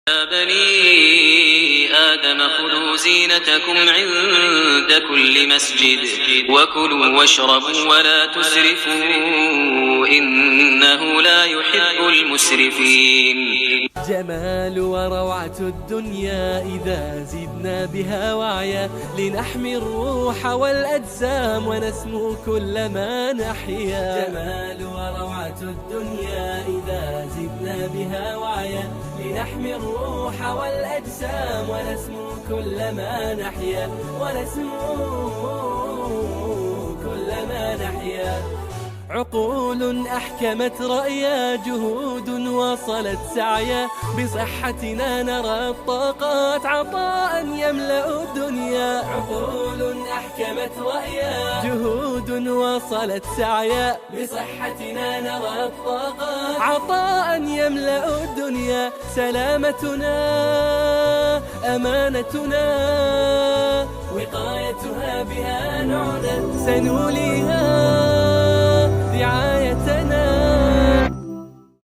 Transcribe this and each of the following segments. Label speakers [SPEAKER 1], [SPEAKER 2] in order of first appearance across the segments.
[SPEAKER 1] يا بني آدم خذوا زينتكم عند كل مسجد وكلوا واشربوا ولا تسرفوا إنه لا يحب المسرفين.
[SPEAKER 2] جمال وروعة الدنيا إذا زدنا بها وعيا، لنحمي الروح والأجسام ونسمو كل ما نحيا. جمال وروعة الدنيا إذا زدنا بها وعيا، لنحمي الروح والأجسام ونسمو كل ما نحيا، ونسمو كل ما نحيا. عقول أحكمت رأيا، جهود وصلت سعيا، بصحتنا نرى الطاقات عطاء يملأ الدنيا. عقول أحكمت رأيا، جهود وصلت سعيا، بصحتنا نرى الطاقات عطاء يملأ الدنيا. سلامتنا أمانتنا، وقايتها بها نعنى، سنوليها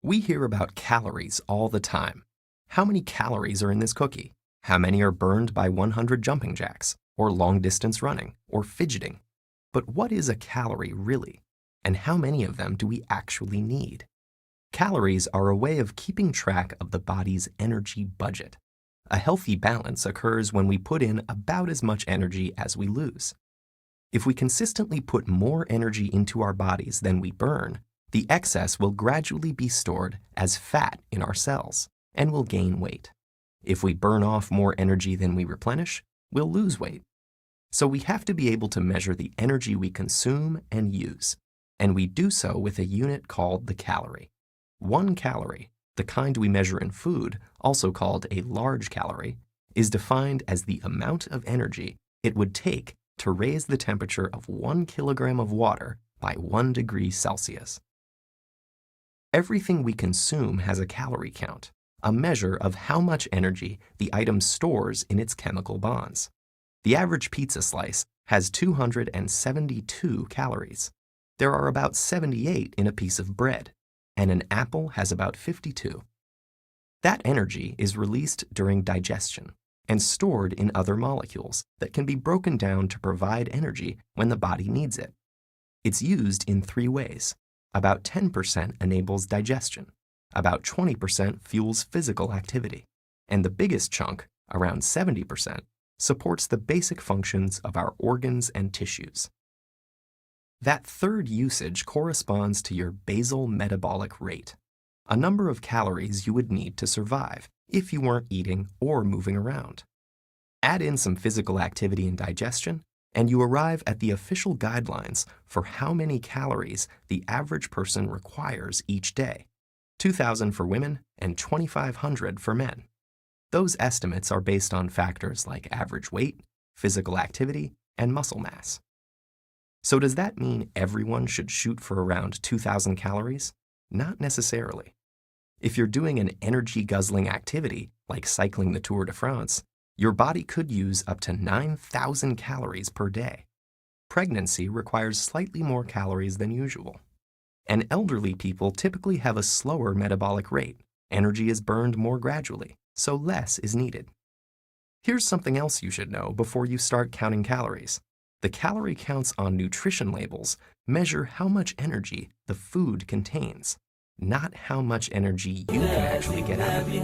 [SPEAKER 3] We hear about calories all the time. How many calories are in this cookie? How many are burned by 100 jumping jacks, or long-distance running, or fidgeting? But what is a calorie really? And how many of them do we actually need? Calories are a way of keeping track of the body's energy budget. A healthy balance occurs when we put in about as much energy as we lose. If we consistently put more energy into our bodies than we burn, the excess will gradually be stored as fat in our cells and will gain weight. If we burn off more energy than we replenish, we'll lose weight. So we have to be able to measure the energy we consume and use, and we do so with a unit called the calorie. 1 calorie, the kind we measure in food, also called a large calorie, is defined as the amount of energy it would take to raise the temperature of 1 kilogram of water by 1 degree Celsius. Everything we consume has a calorie count, a measure of how much energy the item stores in its chemical bonds. The average pizza slice has 272 calories. There are about 78 in a piece of bread, and an apple has about 52. That energy is released during digestion and stored in other molecules that can be broken down to provide energy when the body needs it. It's used in 3 ways. About 10% enables digestion, about 20% fuels physical activity, and the biggest chunk, around 70%, supports the basic functions of our organs and tissues. That third usage corresponds to your basal metabolic rate, a number of calories you would need to survive if you weren't eating or moving around. Add in some physical activity and digestion, and you arrive at the official guidelines for how many calories the average person requires each day, 2,000 for women and 2,500 for men. Those estimates are based on factors like average weight, physical activity, and muscle mass. So does that mean everyone should shoot for around 2,000 calories? Not necessarily. If you're doing an energy-guzzling activity, like cycling the Tour de France, your body could use up to 9,000 calories per day. Pregnancy requires slightly more calories than usual. And elderly people typically have a slower metabolic rate. Energy is burned more gradually, so less is needed. Here's something else you should know before you start counting calories. The calorie counts on nutrition labels measure how much energy the food contains, not how much energy you can actually get out of it.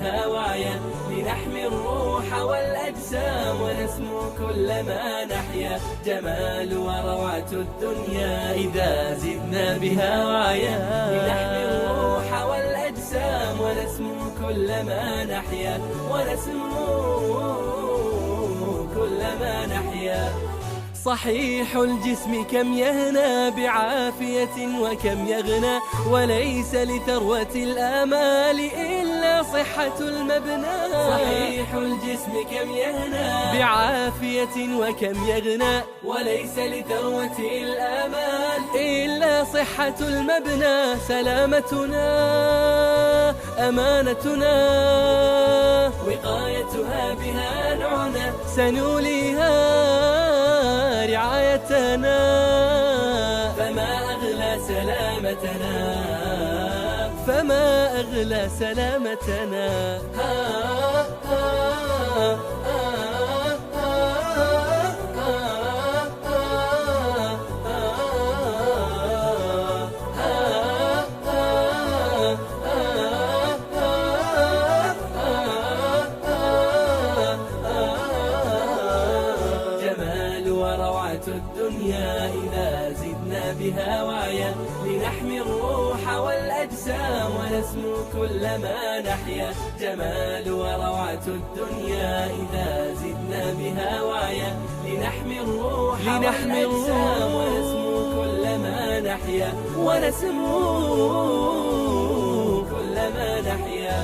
[SPEAKER 3] صحيح الجسم كم يهنى بعافية وكم يغنى، وليس لثروة الآمال إلا صحة المبنى. صحيح الجسم كم يهنى بعافية وكم يغنى، وليس لثروة الآمال إلا
[SPEAKER 2] بها صحة المبنى، سلامتنا أمانتنا، وقايتها بها نعنى، سنوليها رعايتنا. فما أغلى سلامتنا، فما أغلى سلامتنا. جمال وروعة الدنيا إذا زدنا بها وعيا، لنحمي الروح والأجسام ونسمو كلما نحيا. جمال وروعة الدنيا إذا زدنا بها وعيا، لنحمي الروح والأجسام ونسمو كلما نحيا، ونسمو كلما نحيا.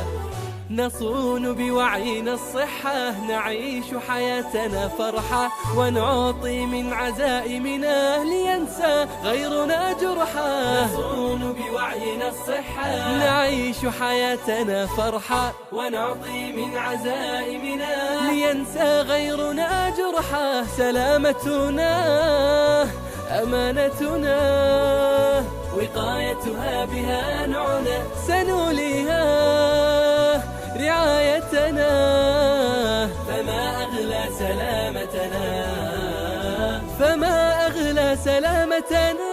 [SPEAKER 2] نصون بوعينا الصحة، نعيش حياتنا فرحة، ونعطي من عزائمنا لينسى غيرنا جرحا. نصون بوعينا الصحة، نعيش حياتنا فرحة، ونعطي من عزائمنا لينسى غيرنا جرحا. سلامتنا أمانتنا، وقايتها بها نعنى، سنوليها رعايتنا. فما أغلى سلامتنا، فما أغلى سلامتنا.